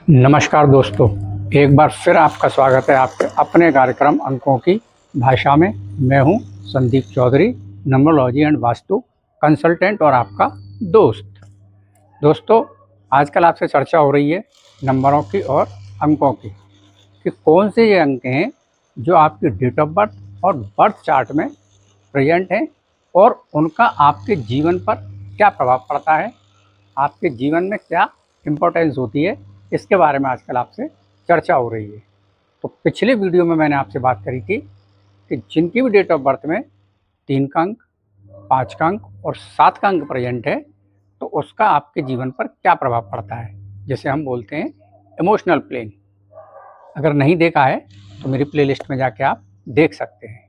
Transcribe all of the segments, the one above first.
नमस्कार दोस्तों, एक बार फिर आपका स्वागत है आपके अपने कार्यक्रम अंकों की भाषा में। मैं हूं संदीप चौधरी, नंबरोलॉजी एंड वास्तु कंसल्टेंट और आपका दोस्त। दोस्तों, आजकल आपसे चर्चा हो रही है नंबरों की और अंकों की कि कौन से ये अंक हैं जो आपकी डेट ऑफ बर्थ और बर्थ चार्ट में प्रेजेंट हैं और उनका आपके जीवन पर क्या प्रभाव पड़ता है, आपके जीवन में क्या इम्पोर्टेंस होती है, इसके बारे में आजकल आपसे चर्चा हो रही है। तो पिछले वीडियो में मैंने आपसे बात करी थी कि जिनकी भी डेट ऑफ बर्थ में 3 का अंक, 5 का अंक और 7 का अंक प्रेजेंट है तो उसका आपके जीवन पर क्या प्रभाव पड़ता है, जिसे हम बोलते हैं इमोशनल प्लेन। अगर नहीं देखा है तो मेरी प्लेलिस्ट में जाके आप देख सकते हैं।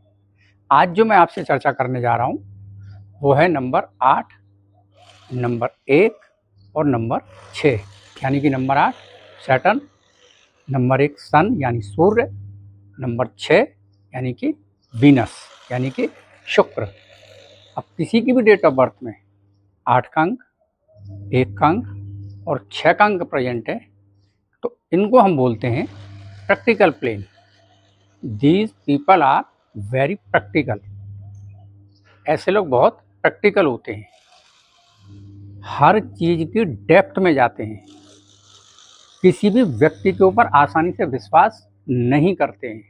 आज जो मैं आपसे चर्चा करने जा रहा हूँ वो है नंबर 8, नंबर 1 और नंबर 6, यानी कि नंबर 8 सैटर्न, नंबर 1 सन यानी सूर्य, नंबर 6 यानी कि वीनस यानी कि शुक्र। अब किसी की भी डेट ऑफ बर्थ में 8 का अंक, 1 का अंक और 6 का अंक प्रेजेंट है तो इनको हम बोलते हैं practical plain. These people are very practical. ऐसे लोग बहुत प्रैक्टिकल होते हैं, हर चीज़ की डेप्थ में जाते हैं, किसी भी व्यक्ति के ऊपर आसानी से विश्वास नहीं करते हैं,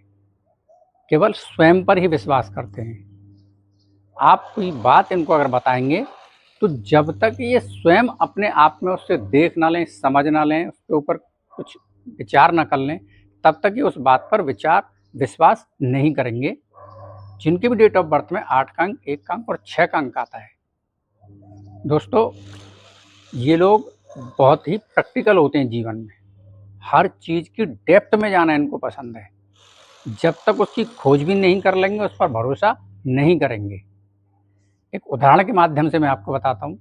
केवल स्वयं पर ही विश्वास करते हैं। आप कोई बात इनको अगर बताएंगे तो जब तक ये स्वयं अपने आप में उससे देख ना लें, समझ ना लें, उसके ऊपर कुछ विचार ना कर लें, तब तक ये उस बात पर विश्वास नहीं करेंगे। जिनके भी डेट ऑफ बर्थ में 8 का अंक, 1 का अंक और 6 का अंक आता है, दोस्तों ये लोग बहुत ही प्रैक्टिकल होते हैं जीवन में। हर चीज़ की डेप्थ में जाना इनको पसंद है। जब तक उसकी खोजबीन नहीं कर लेंगे, उस पर भरोसा नहीं करेंगे। एक उदाहरण के माध्यम से मैं आपको बताता हूँ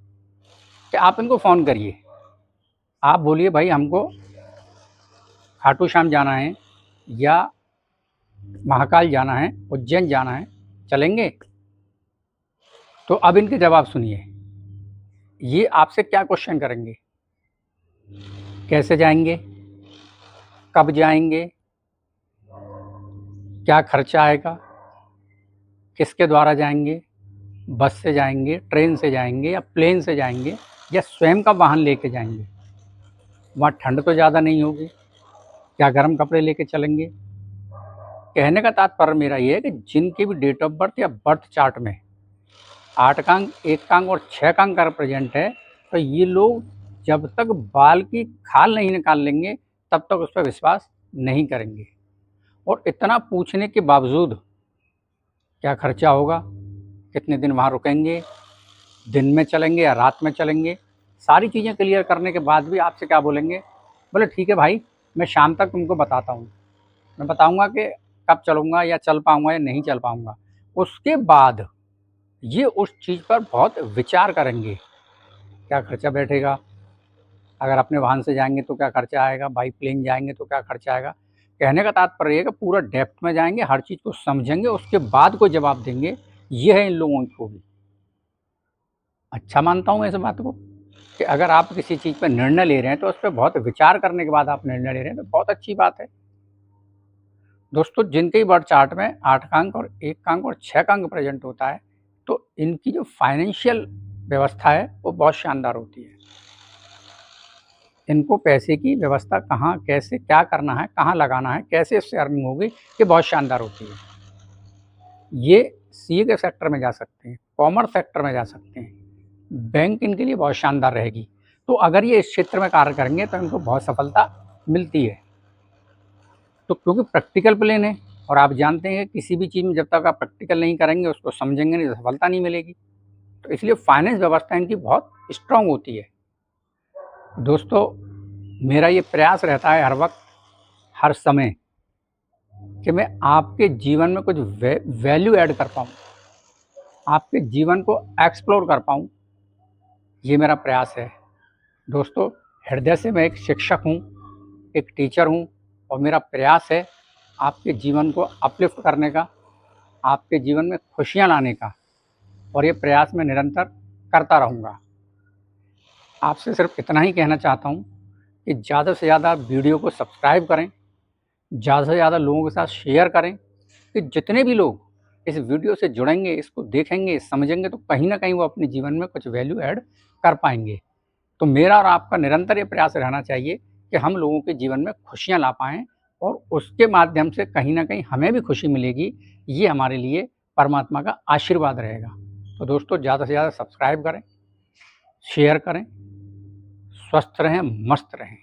कि आप इनको फ़ोन करिए, आप बोलिए भाई हमको खाटू श्याम जाना है या महाकाल जाना है, उज्जैन जाना है, चलेंगे? तो अब इनके जवाब सुनिए। ये आपसे क्या क्वेश्चन करेंगे? कैसे जाएंगे, कब जाएंगे, क्या खर्चा आएगा, किसके द्वारा जाएंगे, बस से जाएंगे, ट्रेन से जाएंगे या प्लेन से जाएंगे या स्वयं का वाहन लेके जाएंगे, वहाँ ठंड तो ज़्यादा नहीं होगी, क्या गर्म कपड़े लेके चलेंगे। कहने का तात्पर्य मेरा ये है कि जिनकी भी डेट ऑफ बर्थ या बर्थ चार्ट में 8 का अंक, 1 का अंक और 6 का अंक प्रेजेंट है तो ये लोग जब तक बाल की खाल नहीं निकाल लेंगे तब तक उस पर विश्वास नहीं करेंगे। और इतना पूछने के बावजूद क्या खर्चा होगा, कितने दिन वहाँ रुकेंगे, दिन में चलेंगे या रात में चलेंगे, सारी चीज़ें क्लियर करने के बाद भी आपसे क्या बोलेंगे? बोले ठीक है भाई, मैं शाम तक तुमको बताता हूँ, मैं बताऊँगा कि कब चलूँगा या चल पाऊँगा या नहीं चल पाऊँगा। उसके बाद ये उस चीज़ पर बहुत विचार करेंगे, क्या खर्चा बैठेगा, अगर अपने वाहन से जाएंगे तो क्या खर्चा आएगा, बाई प्लेन जाएंगे तो क्या खर्चा आएगा। कहने का तात्पर्य है कि पूरा डेप्थ में जाएंगे, हर चीज़ को समझेंगे, उसके बाद कोई जवाब देंगे। ये है इन लोगों की खूबी। अच्छा मानता हूँ मैं इस बात को कि अगर आप किसी चीज़ पर निर्णय ले रहे हैं तो उस पर बहुत विचार करने के बाद आप निर्णय ले रहे हैं तो बहुत अच्छी बात है। दोस्तों, जिनके बर्थ चार्ट में 8 का अंक और 1 का अंक और 6 का अंक प्रेजेंट होता है तो इनकी जो फाइनेंशियल व्यवस्था है वो बहुत शानदार होती है। इनको पैसे की व्यवस्था कहाँ, कैसे, क्या करना है, कहाँ लगाना है, कैसे इससे अर्निंग होगी, ये बहुत शानदार होती है। ये सीए के सेक्टर में जा सकते हैं, कॉमर्स सेक्टर में जा सकते हैं, बैंक इनके लिए बहुत शानदार रहेगी। तो अगर ये इस क्षेत्र में कार्य करेंगे तो इनको बहुत सफलता मिलती है। तो क्योंकि प्रैक्टिकल प्लेन है और आप जानते हैं किसी भी चीज़ में जब तक आप प्रैक्टिकल नहीं करेंगे, उसको समझेंगे नहीं, तो सफलता नहीं मिलेगी। तो इसलिए फाइनेंस व्यवस्था इनकी बहुत स्ट्रांग होती है। दोस्तों, मेरा ये प्रयास रहता है हर वक्त, हर समय, कि मैं आपके जीवन में कुछ वैल्यू ऐड कर पाऊँ, आपके जीवन को एक्सप्लोर कर पाऊँ, ये मेरा प्रयास है। दोस्तों, हृदय से मैं एक शिक्षक हूँ, एक टीचर हूँ और मेरा प्रयास है आपके जीवन को अपलिफ्ट करने का, आपके जीवन में खुशियाँ लाने का, और ये प्रयास मैं निरंतर करता रहूँगा। आपसे सिर्फ इतना ही कहना चाहता हूँ कि ज़्यादा से ज़्यादा वीडियो को सब्सक्राइब करें, ज़्यादा से ज़्यादा लोगों के साथ शेयर करें कि जितने भी लोग इस वीडियो से जुड़ेंगे, इसको देखेंगे, समझेंगे तो कहीं न कहीं वो अपने जीवन में कुछ वैल्यू ऐड कर पाएँगे। तो मेरा और आपका निरंतर ये प्रयास रहना चाहिए कि हम लोगों के जीवन में खुशियाँ ला पाएँ और उसके माध्यम से कहीं न कहीं हमें भी खुशी मिलेगी। ये हमारे लिए परमात्मा का आशीर्वाद रहेगा। तो दोस्तों ज़्यादा से ज़्यादा सब्सक्राइब करें, शेयर करें, स्वस्थ रहें, मस्त रहें।